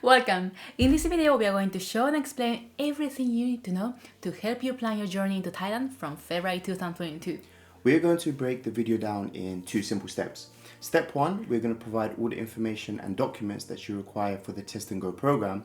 Welcome! In this video, we are going to show and explain everything you need to know to help you plan your journey into Thailand from February 2022. We're going to break the video down in two simple steps. Step 1, we're going to provide all the information and documents that you require for the Test and Go program.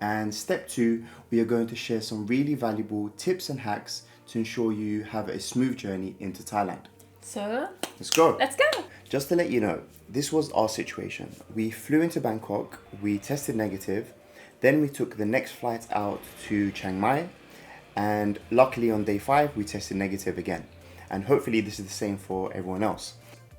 And step 2, we are going to share some really valuable tips and hacks to ensure you have a smooth journey into Thailand. So, let's go! Let's go! Just to let you know, this was our situation. We flew into Bangkok, we tested negative, then we took the next flight out to Chiang Mai, and luckily on day 5 we tested negative again. And hopefully this is the same for everyone else.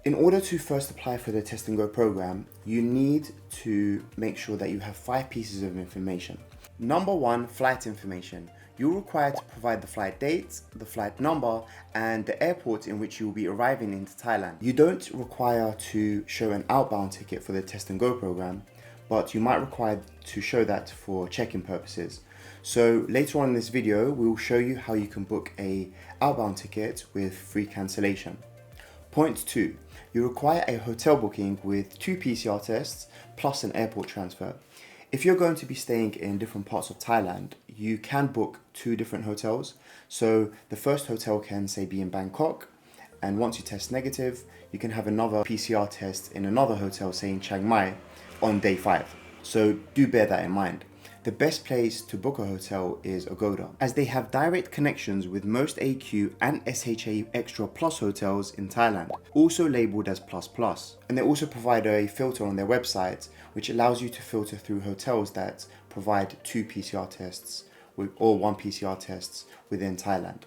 In order to first apply for the Test and Go program, you need to make sure that you have 5 pieces of information. Number 1, flight information. You're required to provide the flight date, the flight number, and the airport in which you will be arriving into Thailand. You don't require to show an outbound ticket for the Test and Go program, but you might require to show that for check-in purposes. So later on in this video, we will show you how you can book a outbound ticket with free cancellation. Point 2, you require a hotel booking with 2 PCR tests plus an airport transfer. If you're going to be staying in different parts of Thailand, you can book 2 different hotels. So the first hotel can say be in Bangkok, and once you test negative, you can have another PCR test in another hotel, say in Chiang Mai, on day 5. So do bear that in mind. The best place to book a hotel is Agoda, as they have direct connections with most AQ and SHA Extra Plus hotels in Thailand, also labelled as Plus. And they also provide a filter on their website, which allows you to filter through hotels that provide 2 PCR tests or 1 PCR tests within Thailand.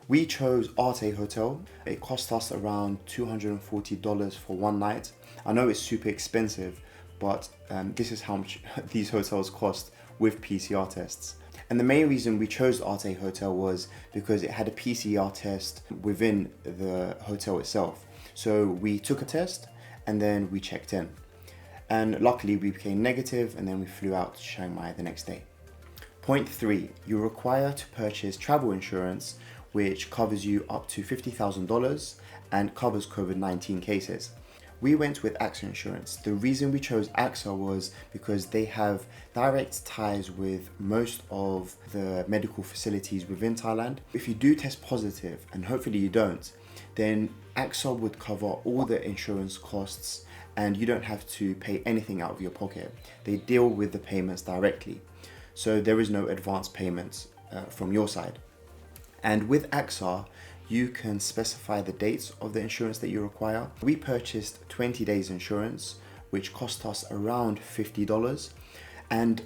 We chose RT Hotel. It cost us around $240 for one night. I know it's super expensive, but this is how much these hotels cost with PCR tests. And the main reason we chose the RT Hotel was because it had a PCR test within the hotel itself. So we took a test and then we checked in. And luckily we became negative, and then we flew out to Chiang Mai the next day. Point 3, you're required to purchase travel insurance, which covers you up to $50,000 and covers COVID-19 cases. We went with AXA Insurance. The reason we chose AXA was because they have direct ties with most of the medical facilities within Thailand. If you do test positive, and hopefully you don't, then AXA would cover all the insurance costs and you don't have to pay anything out of your pocket. They deal with the payments directly. So there is no advance payments from your side. And with AXA, you can specify the dates of the insurance that you require. We purchased 20 days insurance, which cost us around $50. And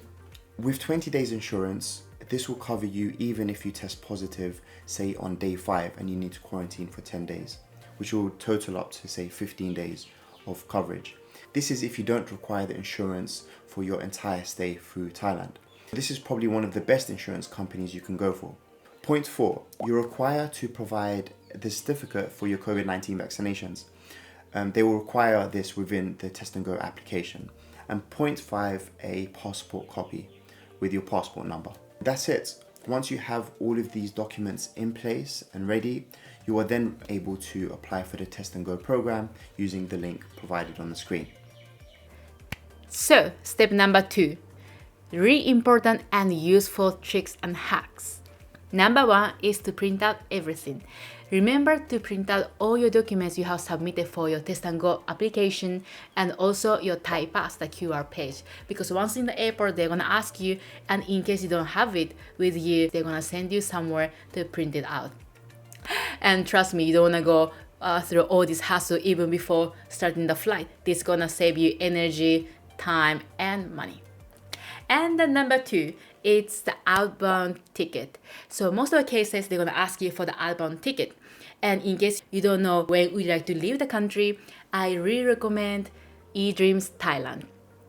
with 20 days insurance, this will cover you even if you test positive, say on day 5, and you need to quarantine for 10 days, which will total up to say 15 days of coverage. This is if you don't require the insurance for your entire stay through Thailand. This is probably one of the best insurance companies you can go for. Point 4, you're required to provide the certificate for your COVID-19 vaccinations. They will require this within the Test and Go application. And point 5, a passport copy with your passport number. That's it. Once you have all of these documents in place and ready, you are then able to apply for the Test and Go program using the link provided on the screen. So, step number 2, really important and useful tricks and hacks. Number 1 is to print out everything. Remember to print out all your documents you have submitted for your Test and Go application, and also your Thai Pass, the QR page. Because once in the airport, they're gonna ask you, and in case you don't have it with you, they're gonna send you somewhere to print it out. And trust me, you don't wanna go through all this hassle even before starting the flight. This is gonna save you energy, time, and money. And then number 2, it's the outbound ticket. So most of the cases, they're gonna ask you for the outbound ticket. And in case you don't know when would you like to leave the country, I really recommend Edreams Thailand.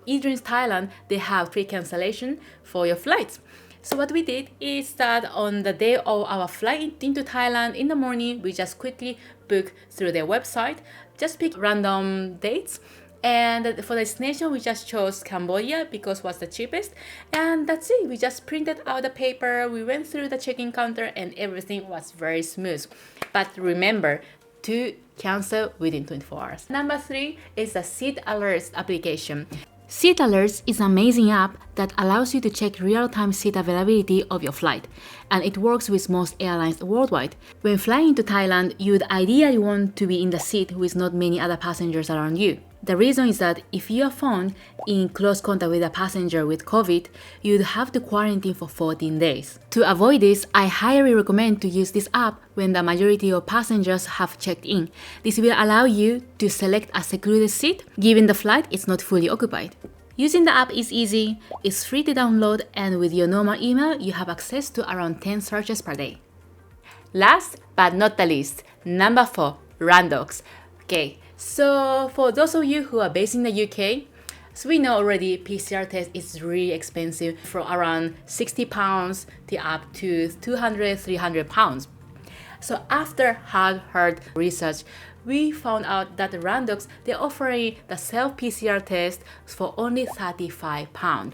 Edreams Thailand, they have free cancellation for your flights. So what we did is that on the day of our flight into Thailand in the morning, we just quickly book through their website, just pick random dates. And for the destination, we just chose Cambodia because it was the cheapest. And that's it. We just printed out the paper. We went through the check-in counter and everything was very smooth. But remember to cancel within 24 hours. Number 3 is the seat alerts application. Seat Alerts is an amazing app that allows you to check real-time seat availability of your flight, and it works with most airlines worldwide. When flying to Thailand, you would ideally want to be in the seat with not many other passengers around you. The reason is that if you are found in close contact with a passenger with COVID, you'd have to quarantine for 14 days. To avoid this, I highly recommend to use this app when the majority of passengers have checked in. This will allow you to select a secluded seat, given the flight is not fully occupied. Using the app is easy, it's free to download, and with your normal email, you have access to around 10 searches per day. Last but not the least, number 4, Randox. Okay, so for those of you who are based in the UK, so we know already PCR test is really expensive, from around £60 to up to £200-300. So after hard research, we found out that Randox, they're offering the self-PCR test for only £35.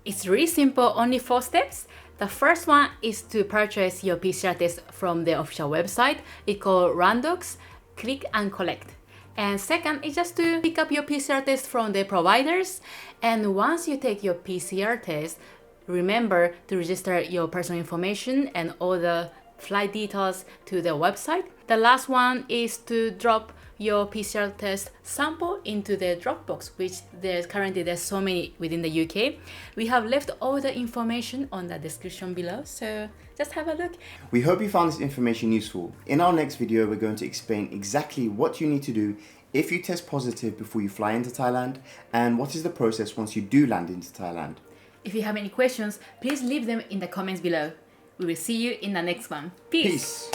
It's really simple, only 4 steps. The first one is to purchase your PCR test from the official website. It's called Randox, click and collect. And second is just to pick up your PCR test from the providers. And once you take your PCR test, remember to register your personal information and all the flight details to the website. The last one is to drop your PCR test sample into the drop box, which there's so many within the UK. We have left all the information on the description below, so just have a look. We hope you found this information useful. In our next video, we're going to explain exactly what you need to do if you test positive before you fly into Thailand, and what is the process once you do land into Thailand. If you have any questions, please leave them in the comments below. We will see you in the next one. Peace.